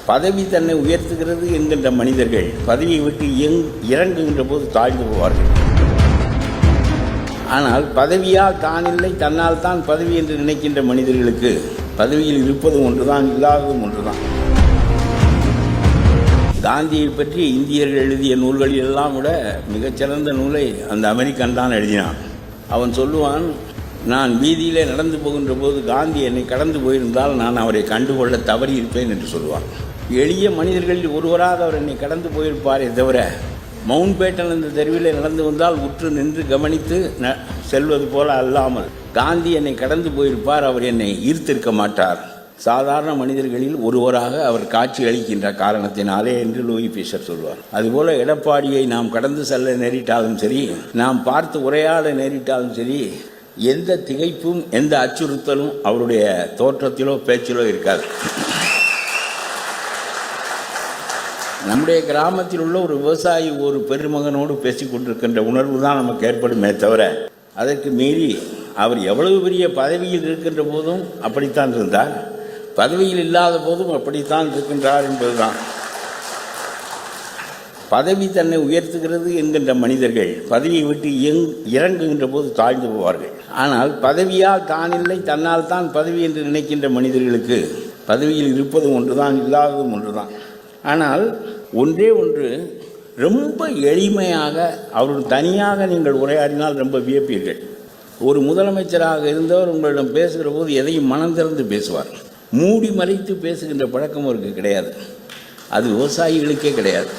பதவி தன்னை உயர்த்துகிறது என்கின்ற மனிதர்கள் பதவியை விட்டு இறங்குகின்ற போது தாழ்ந்து போவார்கள். ஆனால் பதவியால் தான் இல்லை, தன்னால் தான் பதவி என்று நினைக்கின்ற மனிதர்களுக்கு பதவியில் இருப்பதும் ஒன்றுதான், இல்லாததும் ஒன்றுதான். காந்தியை பற்றி இந்தியர்கள் எழுதிய நூல்களில் எல்லாம் விட மிகச்சிறந்த நூலை அந்த அமெரிக்கன் தான் எழுதினான். அவன் சொல்லுவான், நான் வீதியிலே நடந்து போகின்ற போது காந்தி என்னை கடந்து போயிருந்தால் நான் அவரை கண்டுகொள்ள தவறி இருப்பேன் என்று சொல்லுவான். எளிய மனிதர்களில் ஒருவராக அவர் என்னை கடந்து போயிருப்பாரே தவிர, மவுண்ட் பேட்டன் என்ற தெருவில் நடந்து வந்தால் உற்று நின்று கவனித்து செல்வது போல அல்லாமல் காந்தி என்னை கடந்து போயிருப்பார், அவர் என்னை ஈர்த்திருக்க மாட்டார். சாதாரண மனிதர்களில் ஒருவராக அவர் காட்சி அளிக்கின்ற காரணத்தினாலே என்று லூயி பீசர் சொல்வார். அதுபோல எடப்பாடியை நாம் கடந்து செல்ல நேரிட்டாலும் சரி, நாம் பார்த்து உரையாட நேரிட்டாலும் சரி, எந்த திகைப்பும் எந்த அச்சுறுத்தலும் அவருடைய தோற்றத்திலோ பேச்சிலோ இருக்காது. நம்முடைய கிராமத்தில் உள்ள ஒரு விவசாயி ஒரு பெருமகனோடு பேசிக் கொண்டிருக்கின்ற உணர்வு தான் நமக்கு ஏற்படுமே தவிர, அதற்கு மீறி அவர் எவ்வளவு பெரிய பதவியில் இருக்கின்ற போதும் அப்படித்தான் இருந்தார், பதவியில் இல்லாத போதும் அப்படித்தான் இருக்கின்றார் என்பதுதான். பதவி தன்னை உயர்த்துகிறது என்கின்ற மனிதர்கள் பதவியை விட்டு இறங்குகின்ற போது தாழ்ந்து போவார்கள். ஆனால் பதவியால் தான் இல்லை, தன்னால் தான் பதவி என்று நினைக்கின்ற மனிதர்களுக்கு பதவியில் இருப்பதும் ஒன்றுதான், இல்லாததும் ஒன்றுதான். ஆனால் ஒன்றே ஒன்று, ரொம்ப எளிமையாக அவருடன் தனியாக நீங்கள் உரையாடினால் ரொம்ப வியப்பீர்கள். ஒரு முதலமைச்சராக இருந்தவர் உங்களிடம் பேசுகிற போது எதையும் மனம் திறந்து பேசுவார். மூடி மறைத்து பேசுகின்ற பழக்கம் அவருக்கு கிடையாது. அது விவசாயிகளுக்கே கிடையாது.